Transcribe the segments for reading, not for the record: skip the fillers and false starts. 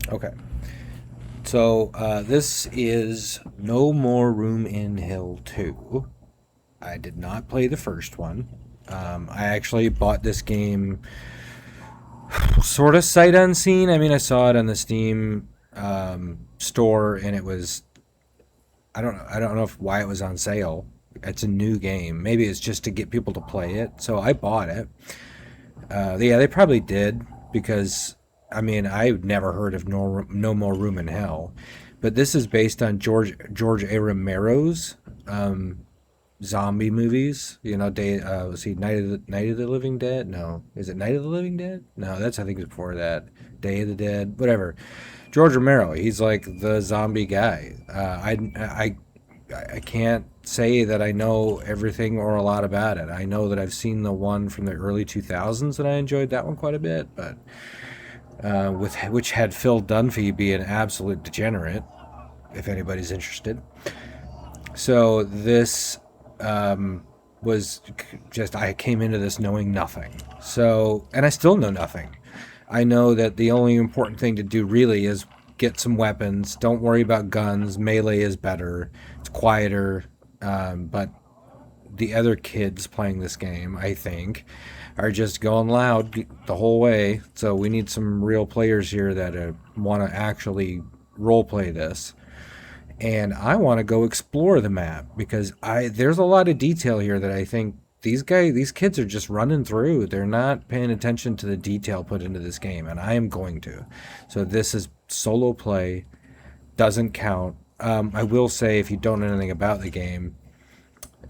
Okay. So this is No More Room in Hell 2. I did not play the first one. I actually bought this game sort of sight unseen. I mean, I saw it on the Steam store, and it was I don't know why it was on sale. It's a new game. Maybe it's just to get people to play it. So I bought it. Yeah, they probably did because I mean I've never heard of No More Room in Hell, but this is based on George A. Romero's zombie movies. You know, was he Night of the Living Dead? No, is it Night of the Living Dead? No, that's I think it's before that. Day of the Dead, whatever. George Romero, he's like the zombie guy. I can't say that I know everything or a lot about it. I know that I've seen the one from the early 2000s and I enjoyed that one quite a bit, but with which had Phil Dunphy be an absolute degenerate, if anybody's interested. So this was just I came into this knowing nothing. So and I still know nothing. I know that the only important thing to do really is get some weapons. Don't worry about guns. Melee is better. It's quieter. But the other kids playing this game, I think, are just going loud the whole way. So we need some real players here that want to actually role play this. And I want to go explore the map because I there's a lot of detail here that I think these kids are just running through. They're not paying attention to the detail put into this game, and I am going to. So this is solo play, doesn't count. I will say, if you don't know anything about the game,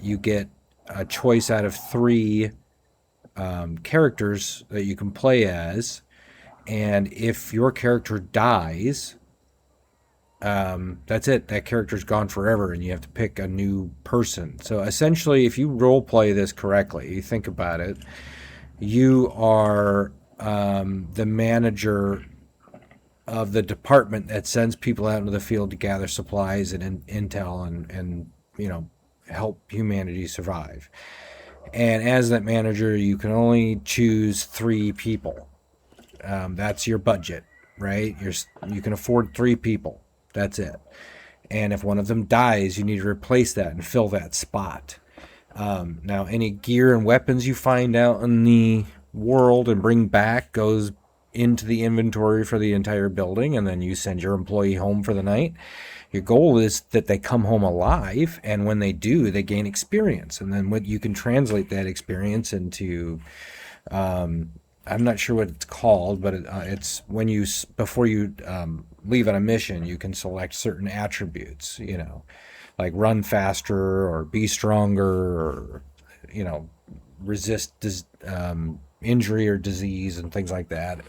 you get a choice out of three characters that you can play as, and if your character dies, that's it. That character's gone forever, and you have to pick a new person. So essentially, if you role play this correctly, you think about it, you are the manager of the department that sends people out into the field to gather supplies and intel and you know help humanity survive. And as that manager, you can only choose three people. That's your budget, right? You can afford three people. That's it. And if one of them dies, you need to replace that and fill that spot. Now, any gear and weapons you find out in the world and bring back goes into the inventory for the entire building, and then you send your employee home for the night. Your goal is that they come home alive, and when they do, they gain experience, and then what you can translate that experience into. I'm not sure what it's called, but it's when you before you leave on a mission, you can select certain attributes. You know, like run faster or be stronger or you know resist injury or disease and things like that.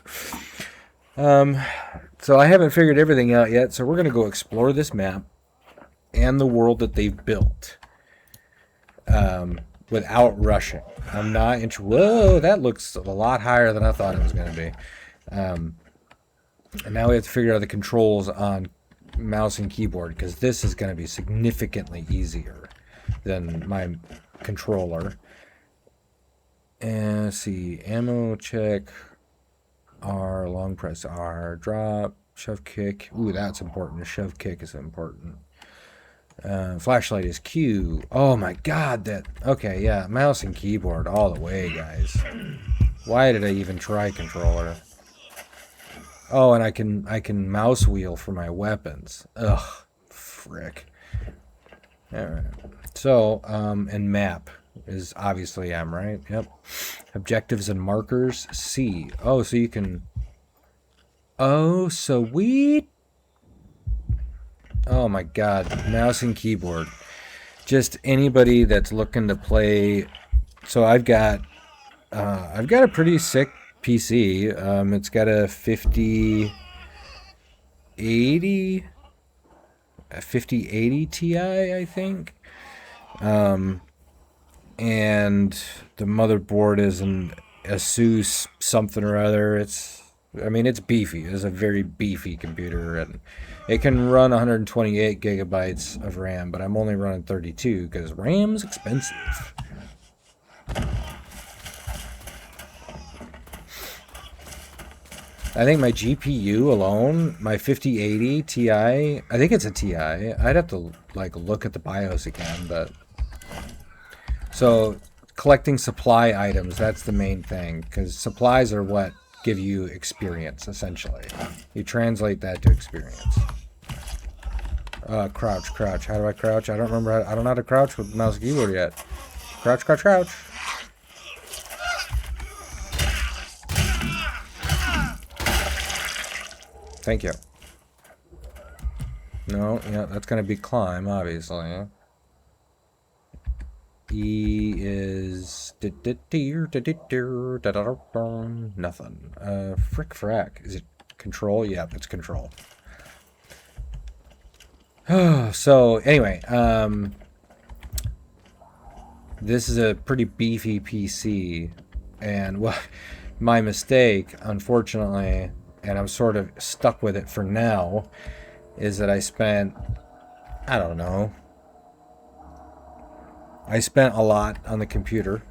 So I haven't figured everything out yet. So we're gonna go explore this map and the world that they've built without rushing. I'm not into. Whoa, that looks a lot higher than I thought it was gonna be. And now we have to figure out the controls on mouse and keyboard because this is going to be significantly easier than my controller. And let's see, ammo check, R, long press R, drop, shove kick. Ooh, that's important. Shove kick is important. Flashlight is Q. Oh my god, that. Okay, yeah, mouse and keyboard all the way, guys. Why did I even try controller? Oh, and I can mouse wheel for my weapons. Ugh, frick. All right. So, and map is obviously M, right? Yep. Objectives and markers C. Oh, so you can. Oh, sweet. Oh my God, mouse and keyboard. Just anybody that's looking to play. So I've got a pretty sick PC. It's got a 5080, a 5080 Ti, I think. And the motherboard is an Asus something or other. I mean, it's beefy. It's a very beefy computer, and it can run 128 gigabytes of RAM, but I'm only running 32 because RAM's expensive. I think my GPU alone, my 5080 Ti, I think it's a Ti. I'd have to like look at the BIOS again, but so collecting supply items, that's the main thing, because supplies are what give you experience, essentially. You translate that to experience. Crouch, crouch. How do I crouch? I don't remember. I don't know how to crouch with mouse and keyboard yet. Crouch, crouch, crouch. Thank you. No, yeah, that's going to be climb, obviously. E is... nothing. Frick frack. Is it control? Yeah, it's control. So, anyway, this is a pretty beefy PC, and well, my mistake, unfortunately, and I'm sort of stuck with it for now, is that I spent, I don't know, I spent a lot on the computer,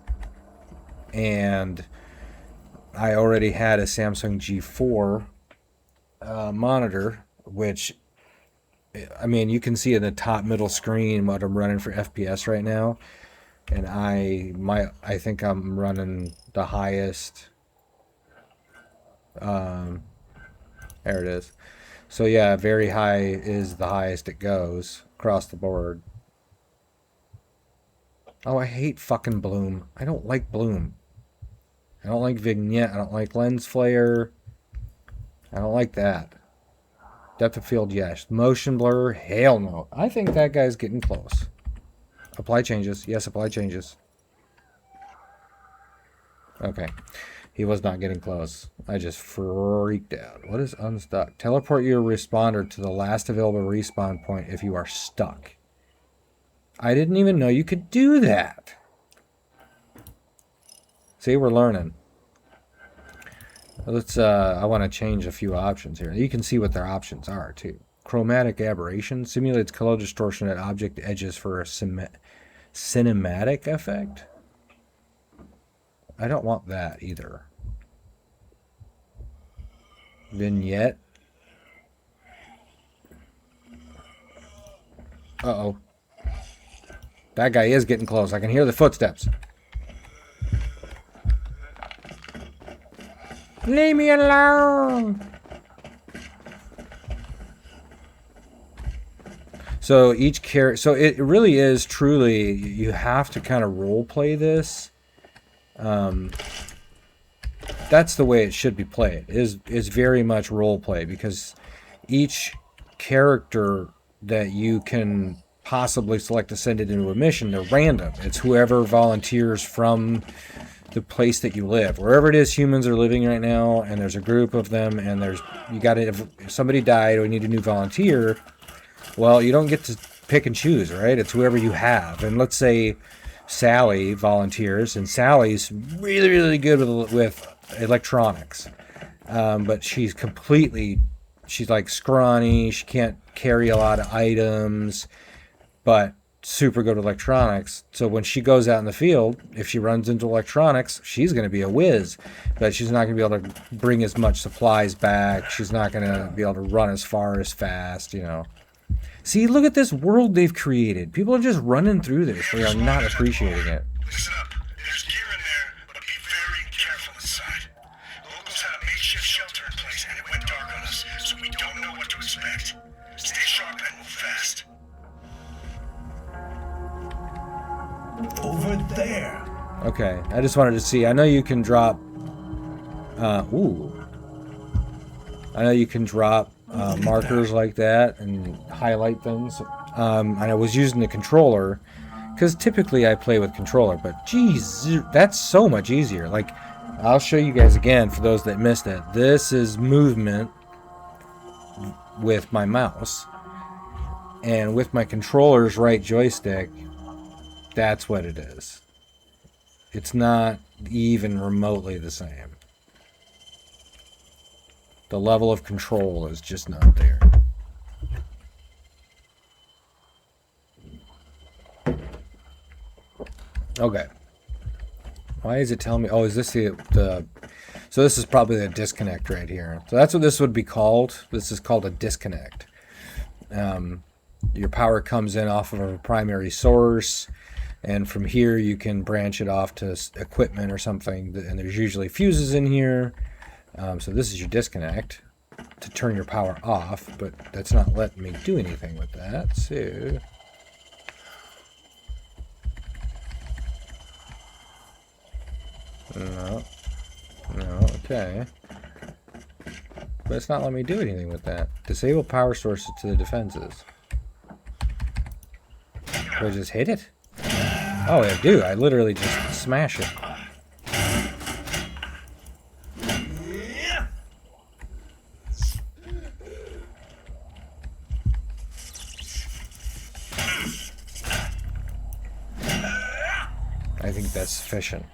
and I already had a Samsung G4 monitor, which, I mean, you can see in the top middle screen what I'm running for FPS right now, and I think I'm running the highest. There it is. So yeah, very high is the highest it goes across the board. Oh, I hate fucking Bloom. I don't like Bloom. I don't like Vignette. I don't like Lens Flare. I don't like that. Depth of field, yes. Motion blur, hell no. I think that guy's getting close. Apply changes. Yes, apply changes. Okay. He was not getting close. I just freaked out. What is unstuck? Teleport your responder to the last available respawn point if you are stuck. I didn't even know you could do that. See, we're learning. Let's, I want to change a few options here. You can see what their options are, too. Chromatic aberration simulates color distortion at object edges for a cinematic effect. I don't want that either. Vignette. Uh-oh. That guy is getting close. I can hear the footsteps. Leave me alone. So each character, so it really is truly, you have to kind of role play this. That's the way it should be played. Is very much role play, because each character that you can possibly select to send it into a mission, they're random. It's whoever volunteers from the place that you live, wherever it is humans are living right now, and there's a group of them, and you got to, if somebody died or you need a new volunteer, well, you don't get to pick and choose, right? It's whoever you have. And let's say Sally volunteers, and Sally's really, really good with electronics, but she's like scrawny, she can't carry a lot of items, but super good at electronics. So when she goes out in the field, if she runs into electronics, she's going to be a whiz, but she's not going to be able to bring as much supplies back. She's not going to be able to run as far as fast, you know. See, look at this world they've created. People are just running through this. They are not appreciating it. Listen up. There's gear in there, but be very careful inside. The locals had a makeshift shelter in place, and it went dark on us, so we don't know what to expect. Stay sharp and move fast. Over there. Okay, I just wanted to see. I know you can drop... ooh. I know you can drop markers like that and highlight things. And I was using the controller, because typically I play with controller, but geez, that's so much easier. Like, I'll show you guys again for those that missed it. This is movement with my mouse, and with my controller's right joystick, that's what it is. It's not even remotely the same. The level of control is just not there. Okay. Why is it telling me? Oh, is this the So this is probably a disconnect right here. So that's what this would be called. This is called a disconnect. Your power comes in off of a primary source, and from here you can branch it off to equipment or something, and there's usually fuses in here. So this is your disconnect to turn your power off, but that's not letting me do anything with that. So no, okay. But it's not letting me do anything with that. Disable power sources to the defenses. Do I just hit it? Oh, I do. I literally just smash it. I think that's sufficient.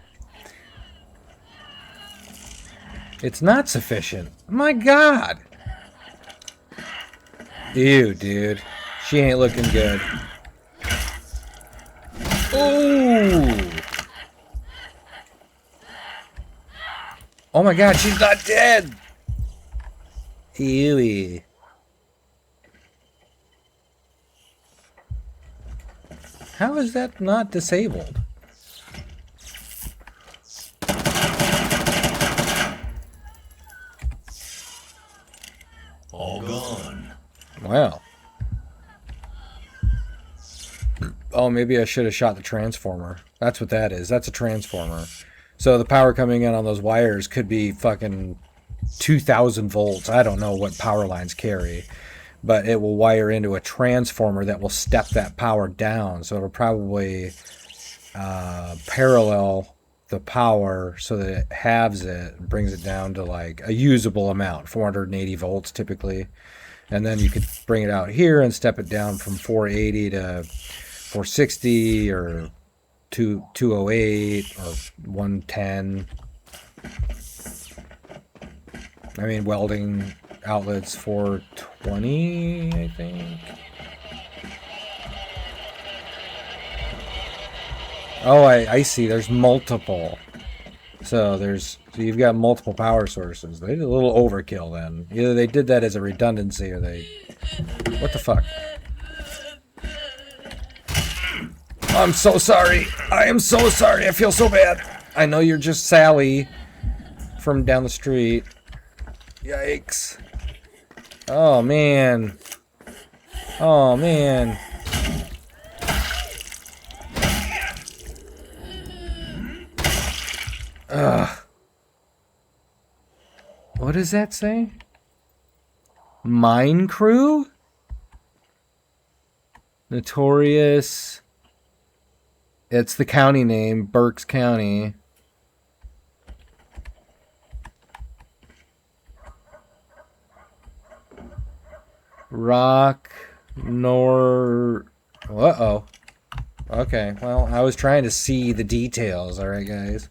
It's not sufficient. My God. Ew, dude. She ain't looking good. Ooh. Oh my God, she's not dead. Ewy. How is that not disabled? All gone. Wow. Oh, maybe I should have shot the transformer. That's what that is. That's a transformer. So the power coming in on those wires could be fucking 2,000 volts. I don't know what power lines carry. But it will wire into a transformer that will step that power down. So it'll probably parallel the power so that it halves it and brings it down to like a usable amount, 480 volts typically. And then you could bring it out here and step it down from 480 to 460 or 208 or 110. I mean, welding outlets 420, I think. Oh, I see. There's multiple. So you've got multiple power sources. They did a little overkill then. Either they did that as a redundancy or they... What the fuck? I'm so sorry. I am so sorry. I feel so bad. I know you're just Sally from down the street. Yikes. Oh, man. Oh, man. Ugh. What does that say? Mine Crew? Notorious. It's the county name, Berks County. Rock Nor... Uh-oh. Okay, well, I was trying to see the details, alright, guys.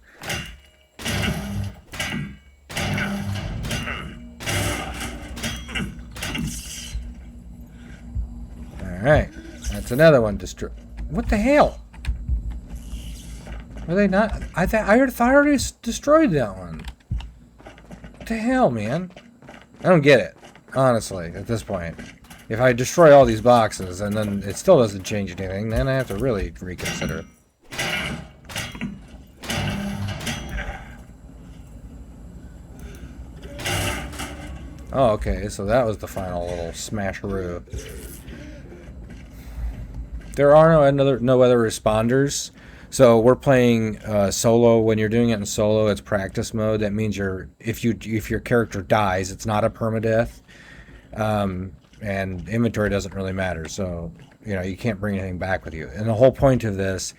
Alright, that's another one destroyed. What the hell? Are they not? I already destroyed that one. What the hell, man? I don't get it, honestly, at this point. If I destroy all these boxes and then it still doesn't change anything, then I have to really reconsider. Oh, okay, so that was the final little smasheroo. There are no other responders. So we're playing solo. When you're doing it in solo, it's practice mode. That means if your character dies, it's not a permadeath, and inventory doesn't really matter. So you can't bring anything back with you. And the whole point of this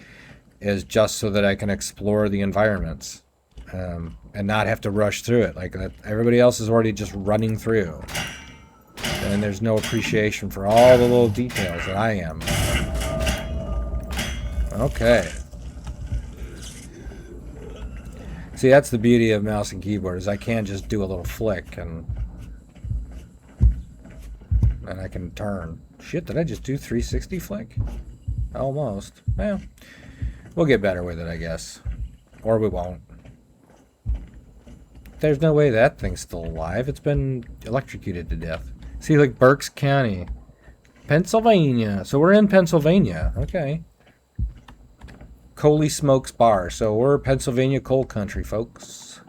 is just so that I can explore the environments and not have to rush through it like that. Everybody else is already just running through, and there's no appreciation for all the little details that I am. Okay. See, that's the beauty of mouse and keyboard, is I can just do a little flick and I can turn. Shit, did I just do 360 flick? Almost. Well, we'll get better with it, I guess. Or we won't. there's no way that thing's still alive. It's been electrocuted to death. See, like Berks County, Pennsylvania. So we're in Pennsylvania. Okay. Coley Smokes Bar. So we're Pennsylvania coal country, folks.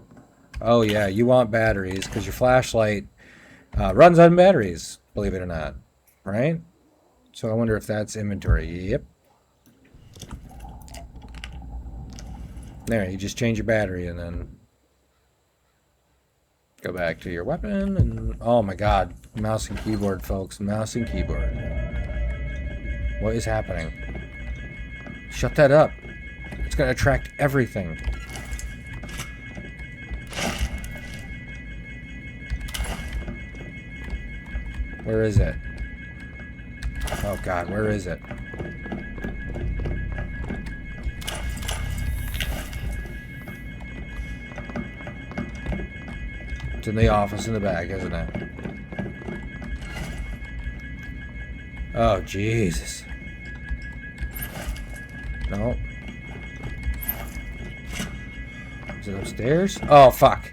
Oh yeah, you want batteries because your flashlight runs on batteries, believe it or not. Right? So I wonder if that's inventory. Yep. There, you just change your battery and then go back to your weapon and... Oh my god. Mouse and keyboard, folks. Mouse and keyboard. What is happening? Shut that up. It's going to attract everything. Where is it? Oh god, where is it? It's in the office in the back, isn't it? Oh, Jesus. No. Is it upstairs? Oh, fuck.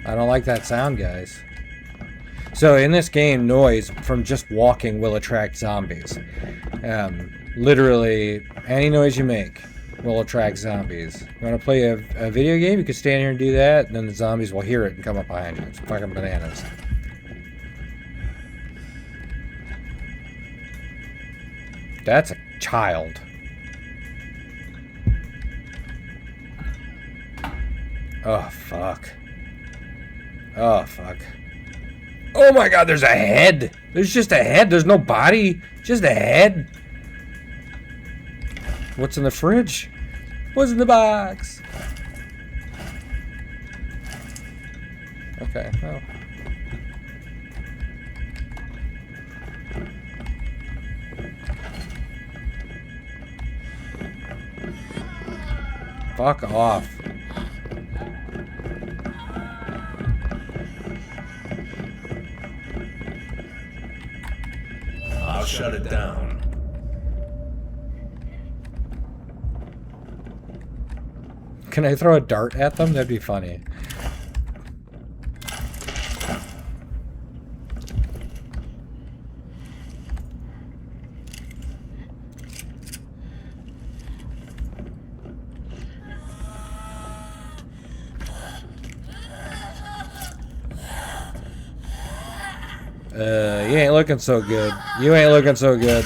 I don't like that sound, guys. So in this game, noise from just walking will attract zombies. Literally, any noise you make will attract zombies. You want to play a video game? You can stand here and do that, and then the zombies will hear it and come up behind you. It's fucking bananas. That's a child. Oh, fuck. Oh, fuck. Oh my god, there's a head! There's just a head, there's no body. Just a head. What's in the fridge? What's in the box? Okay, well. Fuck off. I'll shut it down. Can I throw a dart at them? That'd be funny. You ain't looking so good. You ain't looking so good.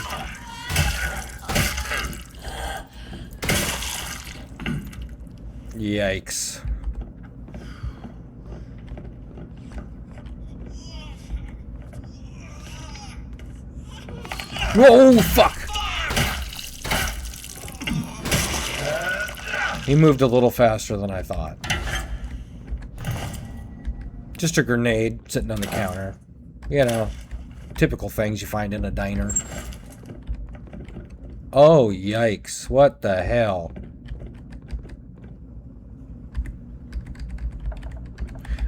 Yikes. Whoa, fuck! He moved a little faster than I thought. Just a grenade sitting on the counter. You know, typical things you find in a diner. Oh, yikes. What the hell?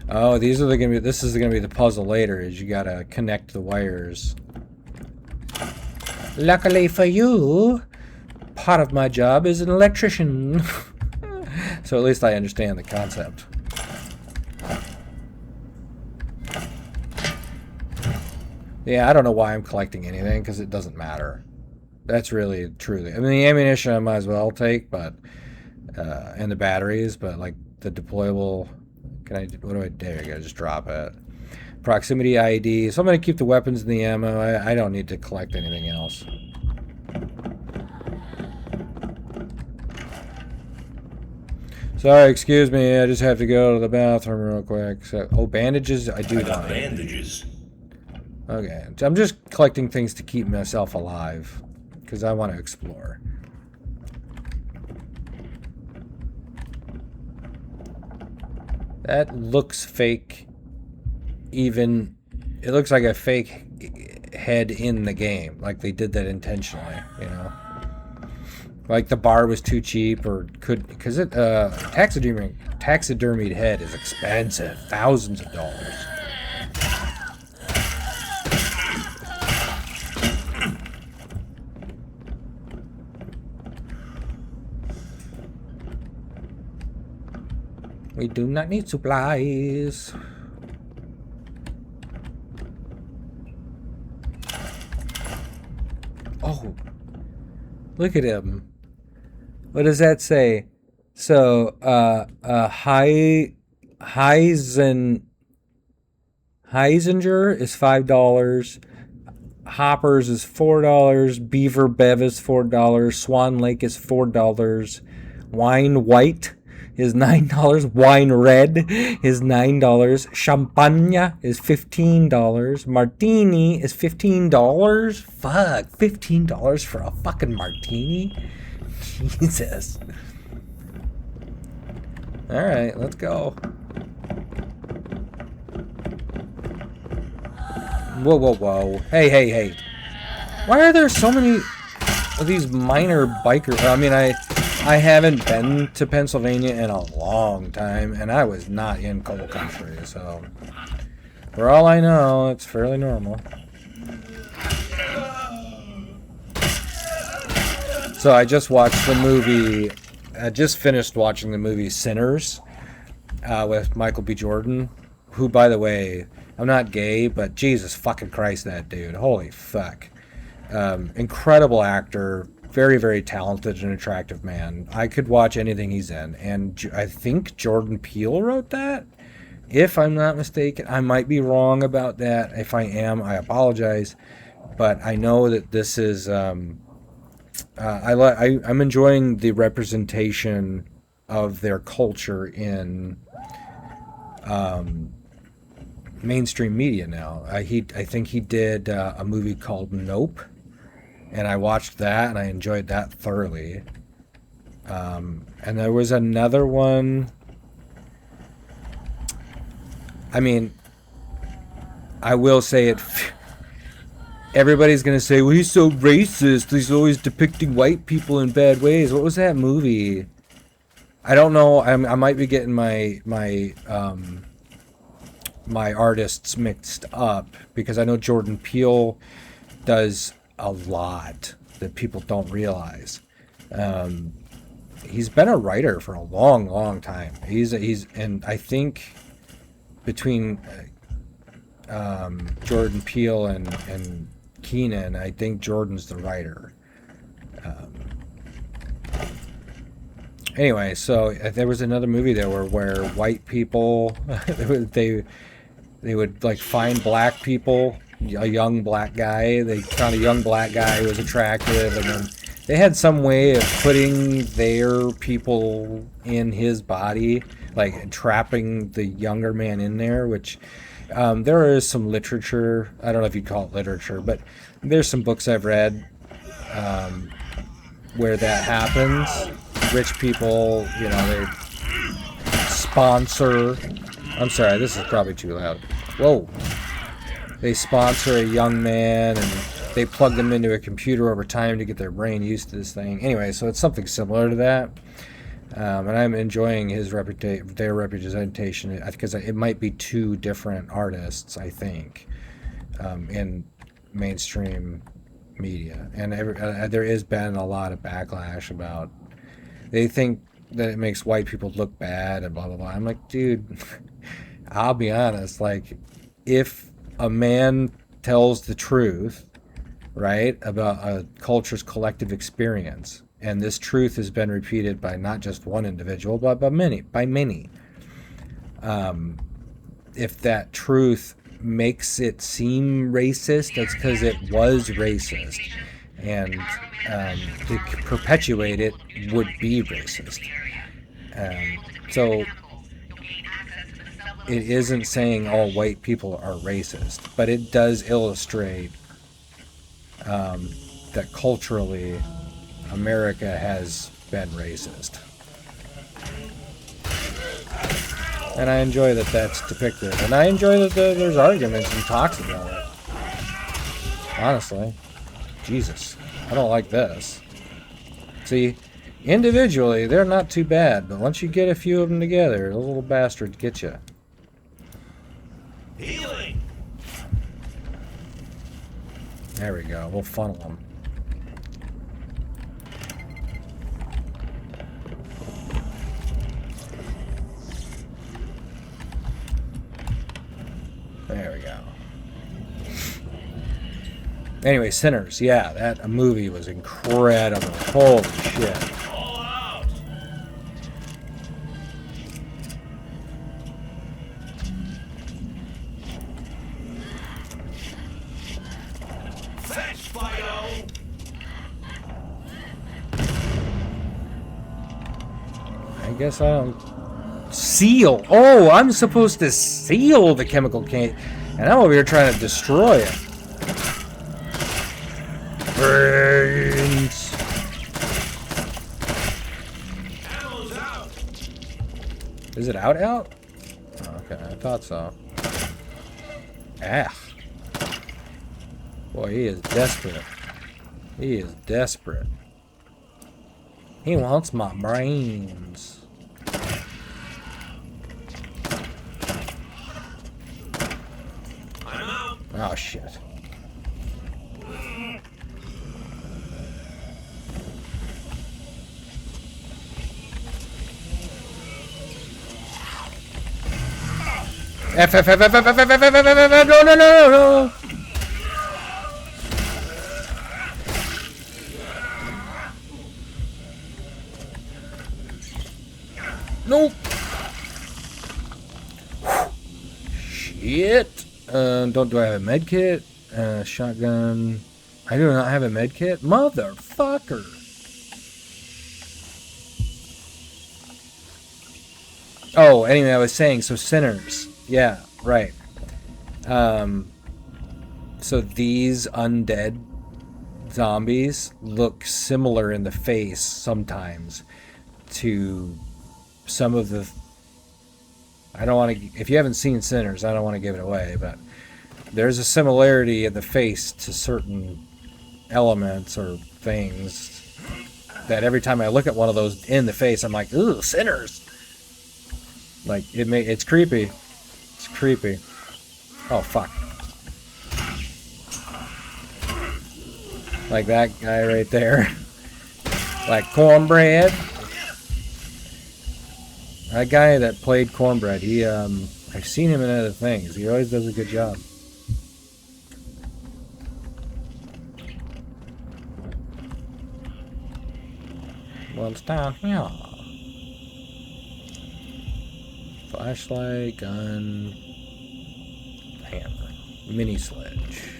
Oh, these are gonna be. This is gonna be the puzzle later. Is you gotta connect the wires. Luckily for you, part of my job is an electrician. So at least I understand the concept. Yeah, I don't know why I'm collecting anything because it doesn't matter. That's really truly. I mean, the ammunition I might as well take, but and the batteries, but like the deployable. Can I? What do I? There you go. Just drop it. Proximity ID. So I'm gonna keep the weapons and the ammo. I don't need to collect anything else. Sorry, excuse me. I just have to go to the bathroom real quick. So, oh, bandages. I do got not. bandages. Okay, I'm just collecting things to keep myself alive because I want to explore. That looks fake. Even it looks like a fake head in the game, like they did that intentionally, you know. Like the bar was too cheap, or because taxidermied head is expensive, thousands of dollars. We do not need supplies. Oh, look at him. What does that say? So, Heisinger is $5. Hoppers is $4. Beaver Bev is $4. Swan Lake is $4. Wine White is $9. Wine Red is $9. Champagne is $15. Martini is $15. Fuck, $15 for a fucking martini? Jesus. Alright, let's go. Whoa, whoa, whoa. Hey, hey, hey. Why are there so many of these minor bikers? I mean, I haven't been to Pennsylvania in a long time, and I was not in coal country, so for all I know, it's fairly normal. So I just watched the movie, I just finished watching the movie Sinners with Michael B. Jordan, who, by the way, I'm not gay, but Jesus fucking Christ, that dude. Holy fuck. Incredible actor, very, very talented and attractive man. I could watch anything he's in. And I think Jordan Peele wrote that, if I'm not mistaken. I might be wrong about that. If I am, I apologize. But I know that this is... I'm enjoying the representation of their culture in mainstream media now. I think he did a movie called Nope, and I watched that and I enjoyed that thoroughly. And there was another one. I mean, I will say it. Everybody's going to say, well, he's so racist. He's always depicting white people in bad ways. What was that movie? I don't know. I might be getting my artists mixed up, because I know Jordan Peele does a lot that people don't realize. He's been a writer for a long, long time. And I think between Jordan Peele and Keenan, I think Jordan's the writer. Anyway, so there was another movie there where white people they would like find black people, a young black guy. They found a young black guy who was attractive, and then they had some way of putting their people in his body, like trapping the younger man in there, which there is some literature. I don't know if you'd call it literature, but there's some books I've read where that happens. Rich people, you know, they sponsor... I'm sorry, this is probably too loud. Whoa. They sponsor a young man, and they plug them into a computer over time to get their brain used to this thing. Anyway, so it's something similar to that. And I'm enjoying their representation, because it might be two different artists, I think, in mainstream media. And there has been a lot of backlash about... They think that it makes white people look bad and blah, blah, blah. I'm like, dude, I'll be honest. Like, if a man tells the truth, right, about a culture's collective experience, and this truth has been repeated by not just one individual, but by many. If that truth makes it seem racist, that's because it was racist. And to perpetuate it would be racist. So it isn't saying all white people are racist, but it does illustrate that culturally America has been racist. And I enjoy that that's depicted. And I enjoy that there's arguments and talks about it. Honestly. Jesus. I don't like this. See, individually, they're not too bad, but once you get a few of them together, those little bastards get you. Healing. There we go. We'll funnel them. There we go. Anyway, Sinners. Yeah, that movie was incredible. Holy shit. All out. Thanks, Fido. I guess I don't... Seal! Oh, I'm supposed to seal the chemical can, and I'm over here trying to destroy it. Brains! Ammo's out. Is it out? Oh, okay, I thought so. Ah. Boy, he is desperate. He is desperate. He wants my brains. I'm out. Oh, shit. No, no, no, no. Nope. Shit. Do I have a med kit? Shotgun. I do not have a med kit? Motherfucker. Oh, anyway, I was saying, so Sinners. Yeah, right. So these undead zombies look similar in the face sometimes to some of the... I don't want to... If you haven't seen Sinners, I don't want to give it away, but there's a similarity in the face to certain elements or things that every time I look at one of those in the face, I'm like, ooh, Sinners! Like, it's creepy. It's creepy. Oh, fuck. Like that guy right there. Like Cornbread. That guy that played Cornbread, I've seen him in other things. He always does a good job. Well, it's down here. Flashlight, gun, hammer, mini sledge.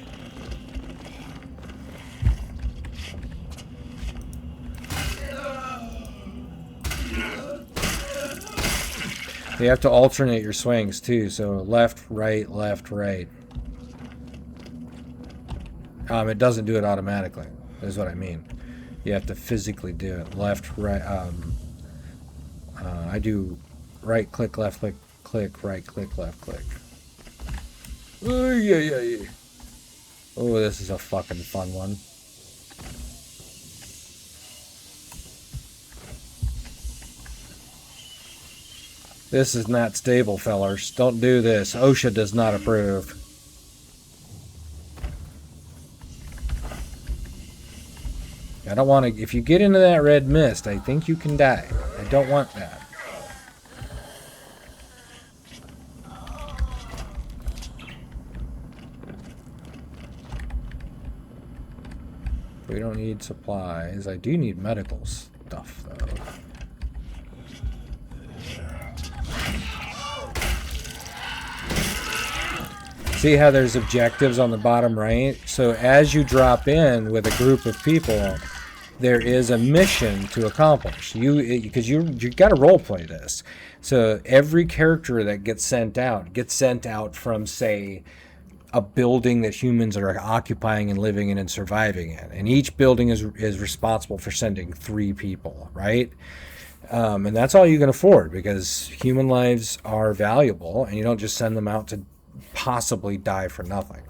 You have to alternate your swings too, so left, right, left, right. It doesn't do it automatically, is what I mean. You have to physically do it. Left, right, I do right click, left click, click, right click, left click. Oh, yeah, yeah, yeah. Oh, this is a fucking fun one. This is not stable, fellers. Don't do this. OSHA does not approve. I don't want to... If you get into that red mist, I think you can die. I don't want that. We don't need supplies. I do need medical stuff, though. See how there's objectives on the bottom right? So as you drop in with a group of people, there is a mission to accomplish. Because you got to role play this. So every character that gets sent out from, say, a building that humans are occupying and living in and surviving in. And each building is responsible for sending 3 people, right? And that's all you can afford because human lives are valuable and you don't just send them out to possibly die for nothing.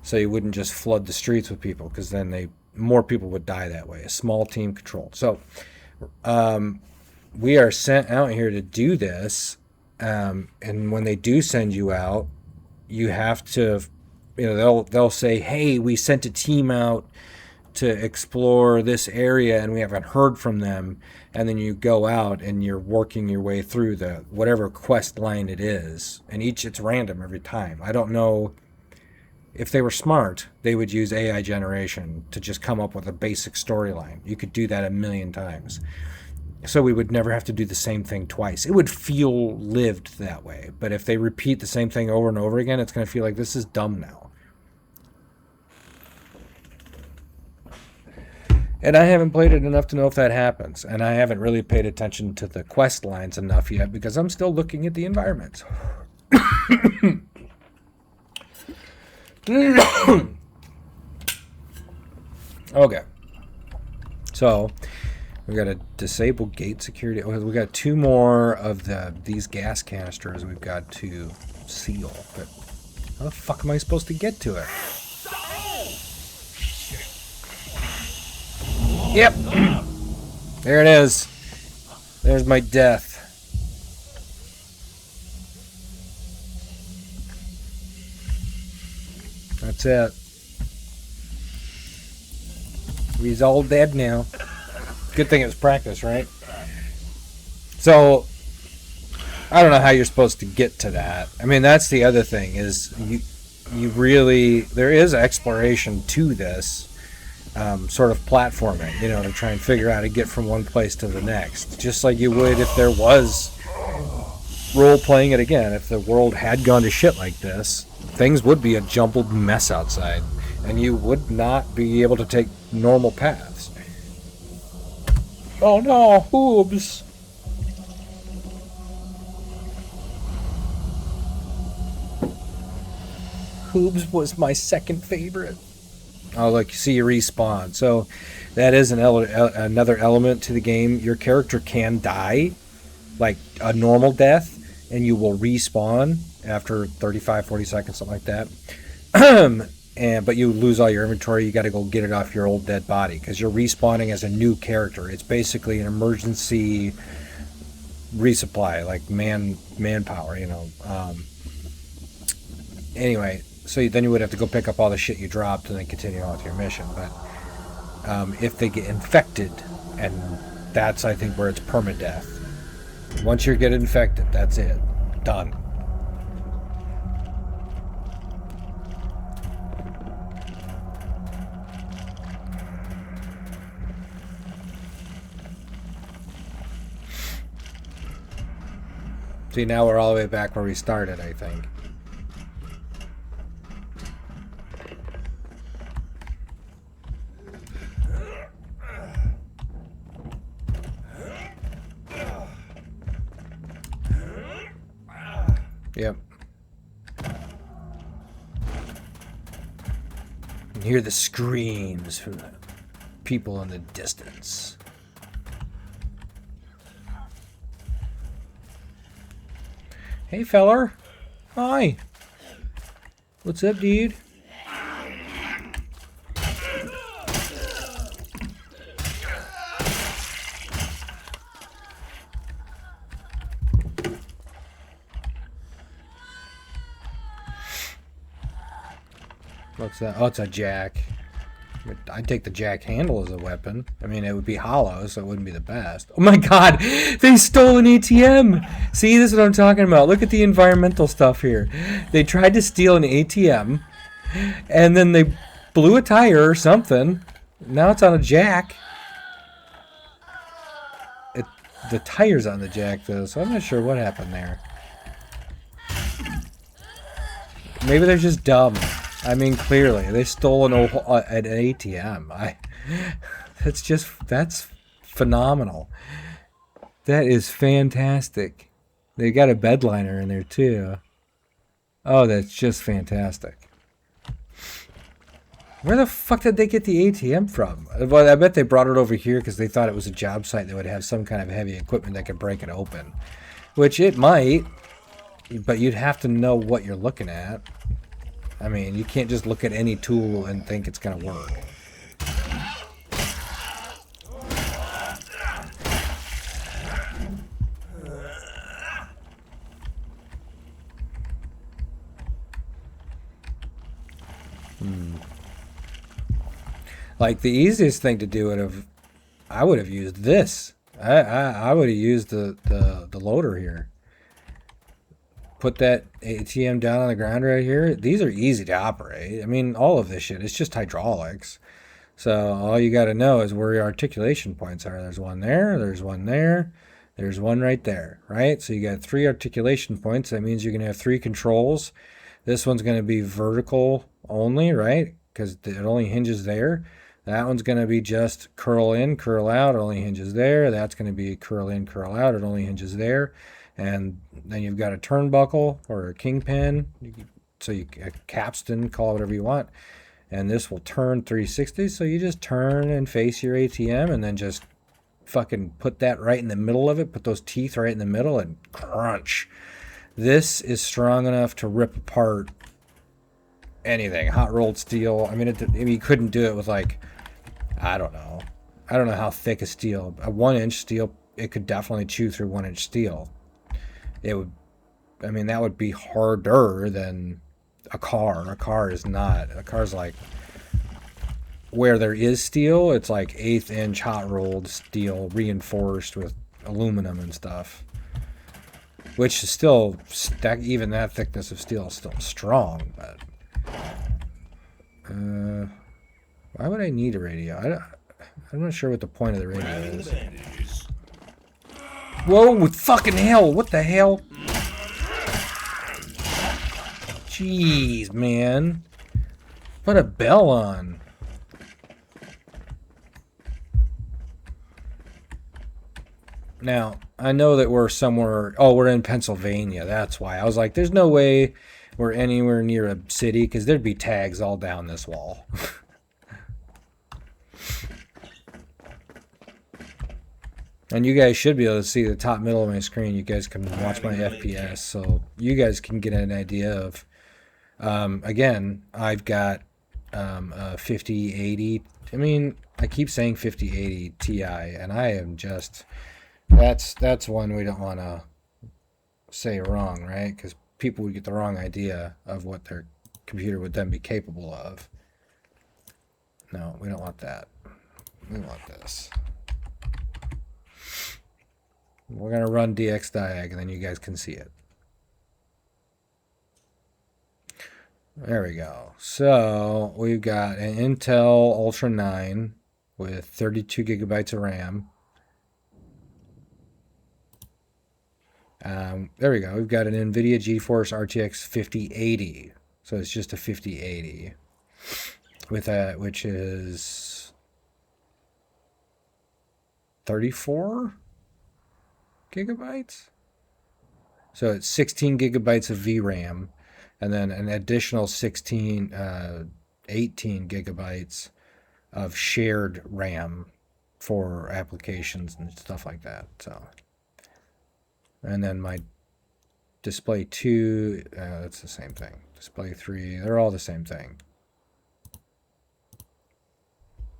So you wouldn't just flood the streets with people because then they more people would die that way. A small team controlled. So we are sent out here to do this, and when they do send you out, you have to, they'll say, hey, we sent a team out to explore this area and we haven't heard from them, and then you go out and you're working your way through the whatever quest line it is, and it's random every time. I don't know. If they were smart, they would use AI generation to just come up with a basic storyline. You could do that a million times. So we would never have to do the same thing twice. It would feel lived that way. But if they repeat the same thing over and over again, it's going to feel like this is dumb now. And I haven't played it enough to know if that happens. And I haven't really paid attention to the quest lines enough yet because I'm still looking at the environments. Okay. So we got to disable gate security. We got 2 more of these gas canisters we've got to seal. But how the fuck am I supposed to get to it? Yep. There it is. There's my death. That's it. He's all dead now. Good thing it was practice, right? So, I don't know how you're supposed to get to that. I mean, that's the other thing, is you really, there is exploration to this sort of platforming, to try and figure out how to get from one place to the next. Just like you would if there was role-playing it again. If the world had gone to shit like this, things would be a jumbled mess outside, and you would not be able to take normal paths. Oh no, Hoobs! Hoobs was my second favorite. Oh look, you see you respawn. So that is another element to the game. Your character can die, like a normal death, and you will respawn after 35, 40 seconds, something like that. But you lose all your inventory. You got to go get it off your old dead body because you're respawning as a new character. It's basically an emergency resupply, like manpower, Anyway, so then you would have to go pick up all the shit you dropped and then continue on with your mission. But if they get infected, and that's, I think, where it's permadeath. Once you get infected, that's it. Done. See, now we're all the way back where we started, I think. Yep. And hear the screams from the people in the distance. Hey, feller. Hi. What's up, dude? What's that? Oh, it's a jack. I'd take the jack handle as a weapon. I mean, it would be hollow, so it wouldn't be the best. Oh my god! They stole an ATM! See, this is what I'm talking about. Look at the environmental stuff here. They tried to steal an ATM, and then they blew a tire or something. Now it's on a jack. The tire's on the jack, though, so I'm not sure what happened there. Maybe they're just dumb. I mean, clearly, they stole an ATM. That's phenomenal. That is fantastic. They got a bedliner in there, too. Oh, that's just fantastic. Where the fuck did they get the ATM from? Well, I bet they brought it over here because they thought it was a job site that would have some kind of heavy equipment that could break it open. Which it might, but you'd have to know what you're looking at. I mean, you can't just look at any tool and think it's going to work. Like the easiest thing to do I would have used this. I would have used the loader here. Put that ATM down on the ground right here. These are easy to operate. I mean, all of this shit, it's just hydraulics. So all you got to know is where your articulation points are. There's one there, there's one there, there's one right there, right? So you got 3 articulation points. That means you're going to have 3 controls. This one's going to be vertical only, right? Because it only hinges there. That one's going to be just curl in, curl out. It only hinges there. That's going to be curl in, curl out. It only hinges there. And then you've got a turnbuckle or a kingpin. So a capstan, call it whatever you want. And this will turn 360. So you just turn and face your ATM and then just fucking put that right in the middle of it. Put those teeth right in the middle and crunch. This is strong enough to rip apart anything. Hot rolled steel. I mean, you couldn't do it with like, I don't know how thick a steel. A 1-inch steel, it could definitely chew through 1-inch steel. It would, I mean, that would be harder than a car. A car is not. A car's like, where there is steel, it's like 1/8 inch hot rolled steel reinforced with aluminum and stuff. Which is still, even that thickness of steel is still strong, but why would I need a radio? I'm not sure what the point of the radio is. Whoa, fucking hell, what the hell? Jeez, man. Put a bell on. Now, I know that we're somewhere, we're in Pennsylvania, that's why. I was like, there's no way we're anywhere near a city, because there'd be tags all down this wall. And you guys should be able to see the top middle of my screen. You guys can watch my FPS, so you guys can get an idea of, again, I've got a 5080. I mean, I keep saying 5080 Ti, and I am just, that's one we don't want to say wrong, right? Because people would get the wrong idea of what their computer would then be capable of. No, we don't want that. We want this. We're going to run DXDiag, and then you guys can see it. There we go. So we've got an Intel Ultra 9 with 32 gigabytes of RAM. There we go. We've got an NVIDIA GeForce RTX 5080. So it's just a 5080 with a, which is 34 gigabytes. So it's 16 gigabytes of VRAM, and then an additional 18 gigabytes of shared RAM for applications and stuff like that. So, and then my Display 2, that's the same thing. Display 3, they're all the same thing.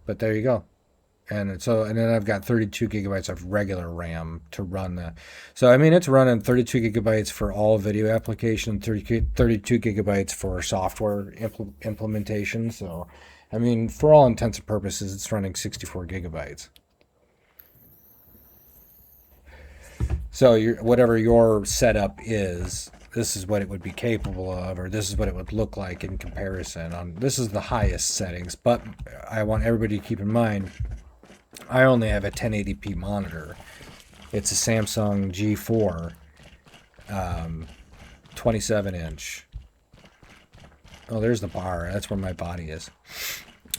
But there you go. And so, and then I've got 32 gigabytes of regular RAM to run the. So, I mean, it's running 32 gigabytes for all video application, 32 gigabytes for software implementation. So, I mean, for all intents and purposes, it's running 64 gigabytes. So, whatever your setup is, this is what it would be capable of, or this is what it would look like in comparison. This is the highest settings, but I want everybody to keep in mind, I only have a 1080p monitor. It's a Samsung G4, 27 inch. Oh, there's the bar. That's where my body is.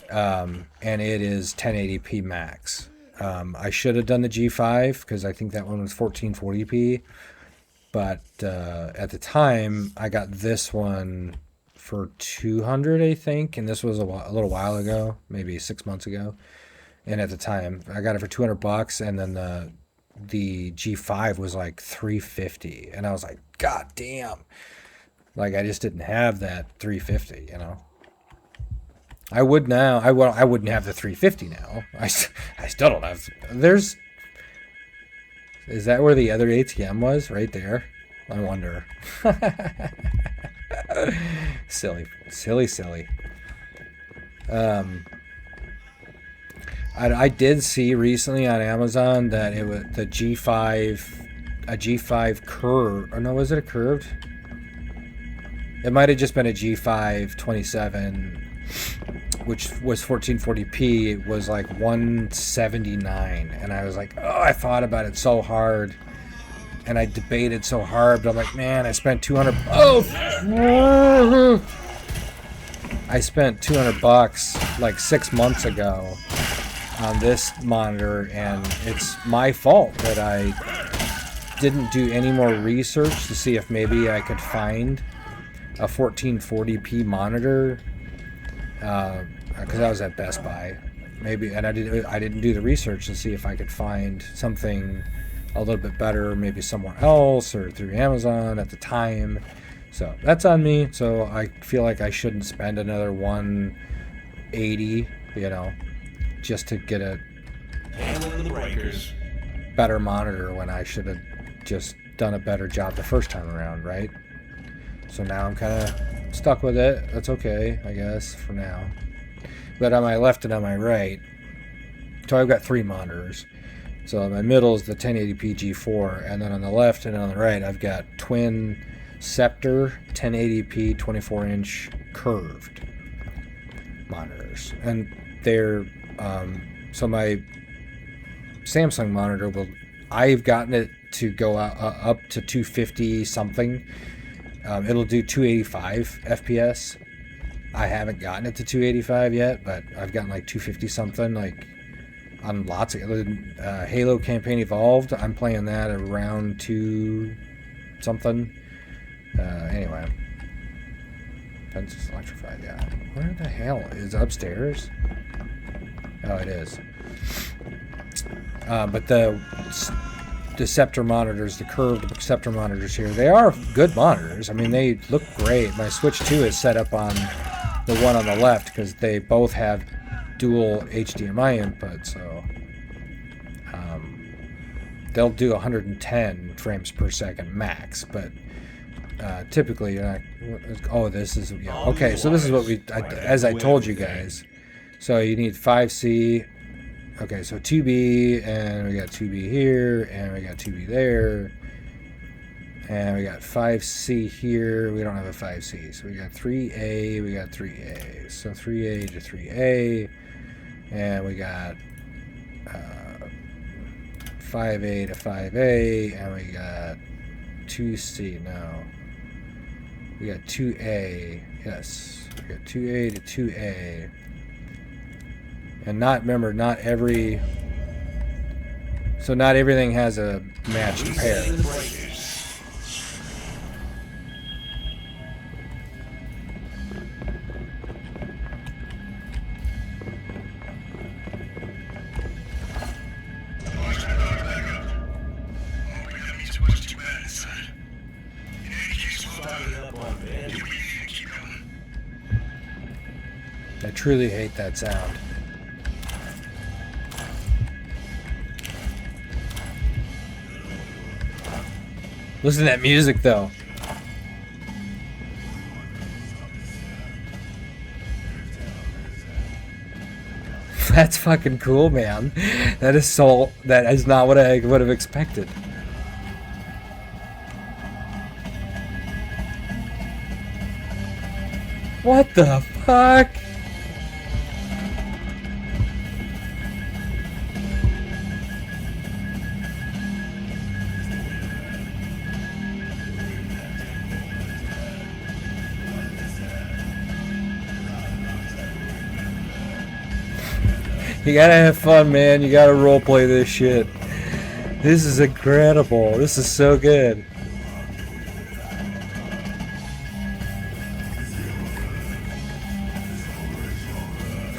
And it is 1080p max. I should have done the G5 because I think that one was 1440p. But at the time, I got this one for $200, I think. And this was a little while ago, maybe 6 months ago. And at the time, I got it for $200, and then the G5 was like $350, and I was like, God damn! Like I just didn't have that $350, you know. I would now. I wouldn't have the $350 now. I still don't have. Is that where the other ATM was? Right there. I wonder. Silly. I did see recently on Amazon that it was the G5, a G5 curve, or no, was it a curved? It might have just been a G5 27, which was 1440p. It was like 179, and I was like, oh, I thought about it so hard, and I debated so hard, but I'm like, man, I spent 200. Oh, I spent 200 bucks like 6 months ago on this monitor, and it's my fault that I didn't do any more research to see if maybe I could find a 1440p monitor, because I was at Best Buy, maybe, and I didn't do the research to see if I could find something a little bit better, maybe somewhere else or through Amazon at the time. So that's on me. So I feel like I shouldn't spend another 180, just to get a Handling the breakers. better monitor when I should have just done a better job the first time around, right? So now I'm kind of stuck with it. That's okay, I guess, for now. But on my left and on my right, so I've got 3 monitors. So in my middle is the 1080p G4, and then on the left and on the right, I've got twin Scepter 1080p 24-inch curved monitors. And they're, so my Samsung monitor I've gotten it to go up to 250 something. It'll do 285 FPS. I haven't gotten it to 285 yet, but I've gotten like 250 something, like on lots of Halo Campaign Evolved. I'm playing that around 2 something. Anyway, fence is electrified. Yeah, where the hell is it upstairs? Oh, it is. But the Scepter monitors, the curved Scepter monitors here, they are good monitors. I mean, they look great. My Switch 2 is set up on the one on the left because they both have dual HDMI input, so they'll do 110 frames per second max, but typically you're not. Oh, this is, yeah, okay. So this is what as I told you guys. So you need 5C. Okay, so 2B, and we got 2B here, and we got 2B there, and we got 5C here. We don't have a 5C, so we got 3A, we got 3A. So 3A to 3A, and we got 5A to 5A, and we got 2C. No, we got 2A. Yes, we got 2A to 2A. And remember, not everything has a matched pair. Resetting the breakers. Watch that dog back up. Hopefully that means it wasn't too bad inside. In any case, well Starting done. up on Do bandit. what you need to keep going. I truly hate that sound. Listen to that music, though. That's fucking cool, man. That is not what I would have expected. What the fuck? You gotta have fun, man. You gotta roleplay this shit. This is incredible. This is so good.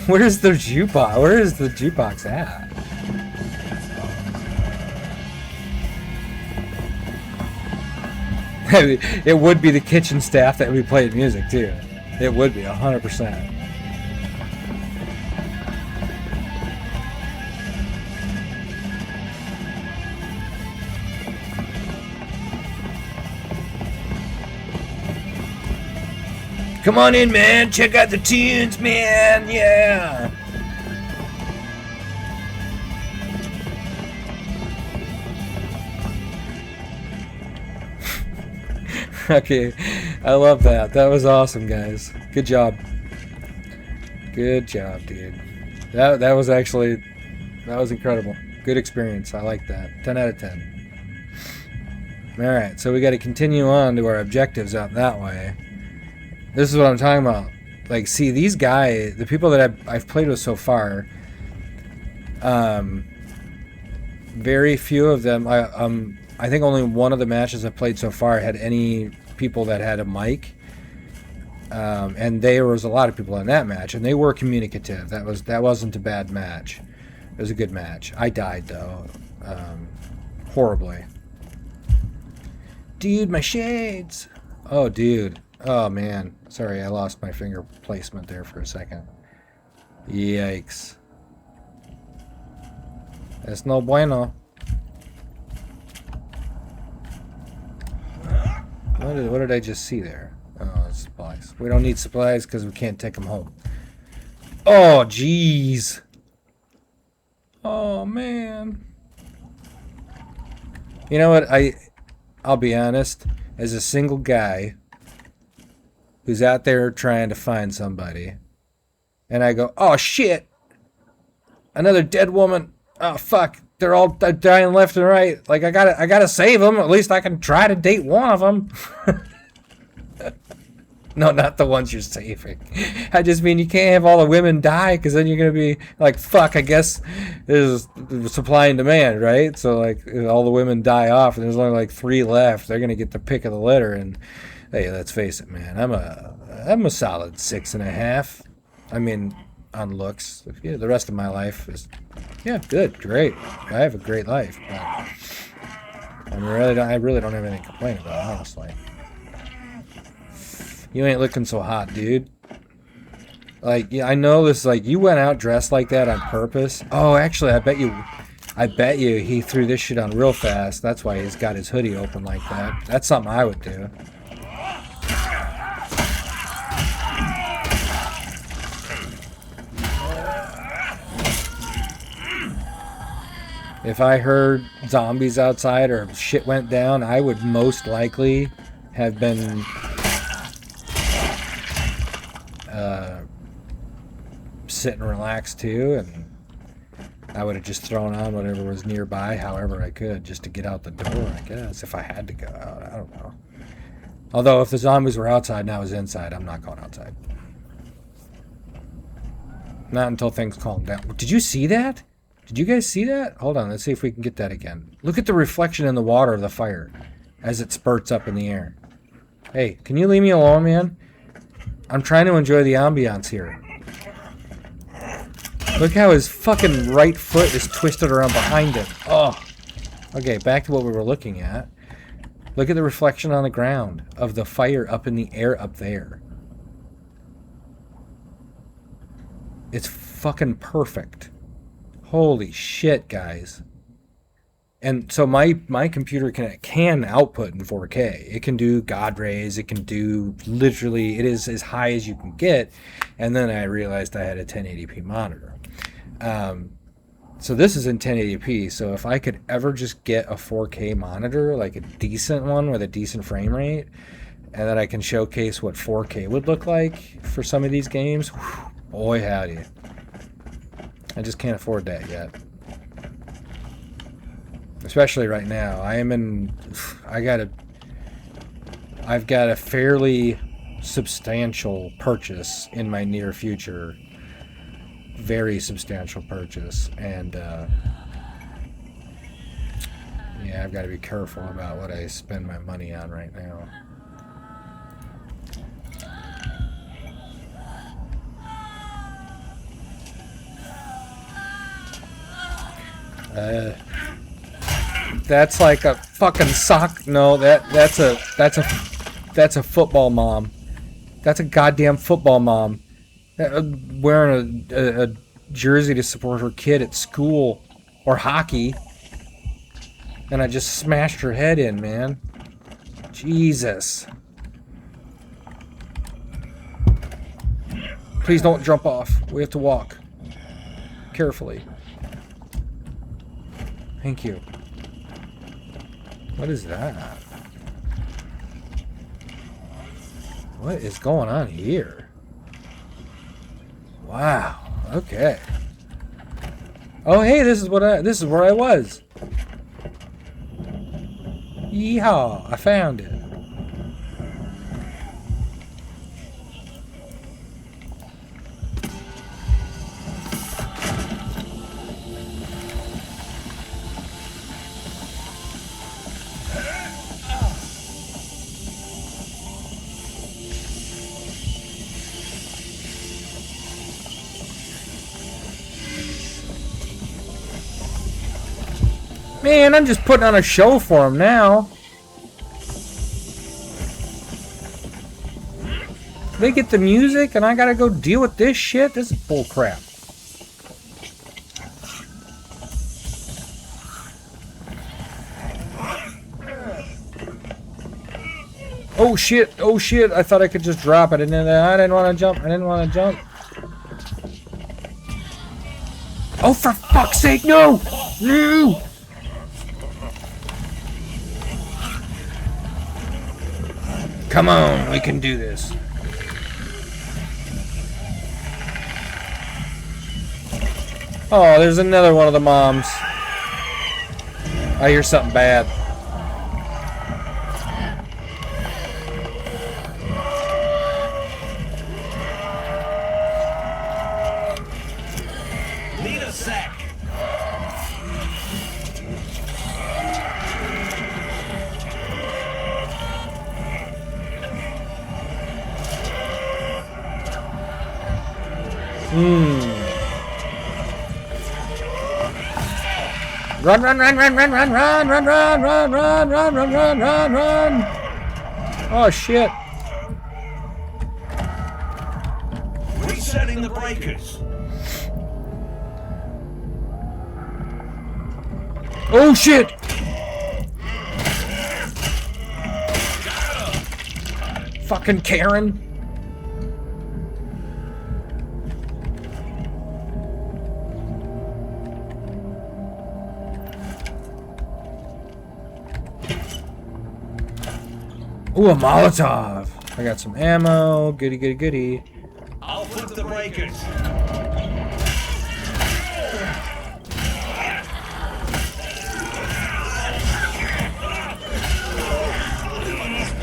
Where's the jukebox? Where is the jukebox at? It would be the kitchen staff that we played music too. It would be 100%. Come on in, man. Check out the tunes, man. Yeah. Okay, I love that. That was awesome, guys. Good job. Good job, dude. That was actually, that was incredible. Good experience. I like that. 10 out of 10. Alright, so we got to continue on to our objectives out that way. This is what I'm talking about. Like, see, these guys, the people that I've played with so far, very few of them, I think only one of the matches I've played so far had any people that had a mic. And there was a lot of people in that match, and they were communicative. That wasn't a bad match. It was a good match. I died, though. Horribly. Dude, my shades! Oh, dude. Oh, man. Sorry, I lost my finger placement there for a second. Yikes. It's no bueno. What did I just see there? Oh, supplies. We don't need supplies because we can't take them home. Oh, jeez. Oh, man. You know what? I'll be honest. As a single guy who's out there trying to find somebody, and I go, oh, shit. Another dead woman. Oh, fuck. They're all dying left and right. Like, I gotta save them. At least I can try to date one of them. No, not the ones you're saving. I just mean you can't have all the women die, because then you're going to be like, fuck, I guess there's supply and demand, right? So, like, all the women die off, and there's only, like, 3 left. They're going to get the pick of the litter, and, hey, let's face it, man. I'm a solid 6.5. I mean, on looks. Yeah, the rest of my life is, yeah, good, great. I have a great life, but I really don't have anything to complain about, honestly. You ain't looking so hot, dude. Like, yeah, I know this, like, you went out dressed like that on purpose. Oh, actually, I bet you he threw this shit on real fast. That's why he's got his hoodie open like that. That's something I would do. If I heard zombies outside or shit went down, I would most likely have been sit and relax too, and I would have just thrown on whatever was nearby, however I could, just to get out the door, I guess, if I had to go out. I don't know. Although if the zombies were outside and I was inside, I'm not going outside. Not until things calm down. Did you see that? Did you guys see that? Hold on, let's see if we can get that again. Look at the reflection in the water of the fire as it spurts up in the air. Hey, can you leave me alone, man? I'm trying to enjoy the ambiance here. Look how his fucking right foot is twisted around behind him. Oh. Okay, back to what we were looking at. Look at the reflection on the ground of the fire up in the air up there. It's fucking perfect. Holy shit, guys. And so my computer can output in 4K. It can do God rays. It can do literally, it is as high as you can get. And then I realized I had a 1080p monitor. So this is in 1080p. So if I could ever just get a 4K monitor, like a decent one with a decent frame rate, and then I can showcase what 4K would look like for some of these games, whew, boy howdy. I just can't afford that yet. Especially right now. I've got a fairly substantial purchase in my near future. Very substantial purchase. And yeah, I've got to be careful about what I spend my money on right now. That's like a fucking sock. No, that's a football mom. That's a goddamn football mom. Wearing a jersey to support her kid at school or hockey. And I just smashed her head in, man. Jesus. Please don't jump off. We have to walk. Carefully. Thank you. What is that? What is going on here? Wow. Okay. Oh, hey, this is where I was. Yeehaw! I found it. Man, I'm just putting on a show for him now. They get the music and I gotta go deal with this shit? This is bullcrap. Oh shit, oh shit. I thought I could just drop it. I didn't want to jump. I didn't want to jump. Oh, for fuck's sake, no! No! Come on, we can do this. Oh, there's another one of the moms. I hear something bad. Need a sec. Run, run, run, run, run, run, run, run, run, run, run, run, run, run, run, run. Oh shit. Resetting the breakers. Oh shit. Fucking Karen. Ooh, a Molotov. I got some ammo. Goody, goody, goody. I'll flip the breakers.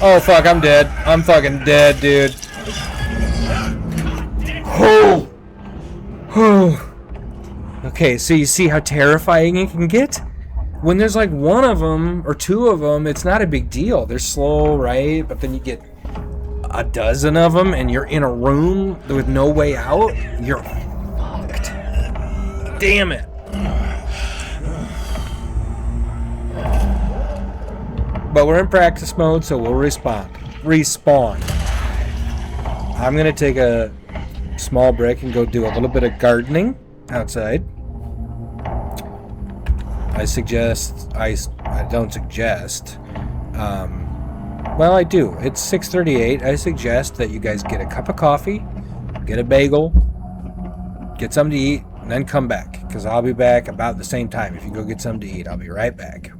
Oh, fuck, I'm dead. I'm fucking dead, dude. Oh! Oh! Okay, so you see how terrifying it can get? When there's like one of them or two of them, it's not a big deal. They're slow, right? But then you get a dozen of them and you're in a room with no way out. You're fucked. Damn it. But we're in practice mode, so we'll respawn. I'm gonna take a small break and go do a little bit of gardening outside. I don't suggest. Well, I do. It's 6:38. I suggest that you guys get a cup of coffee, get a bagel, get something to eat, and then come back. Because I'll be back about the same time. If you go get something to eat, I'll be right back.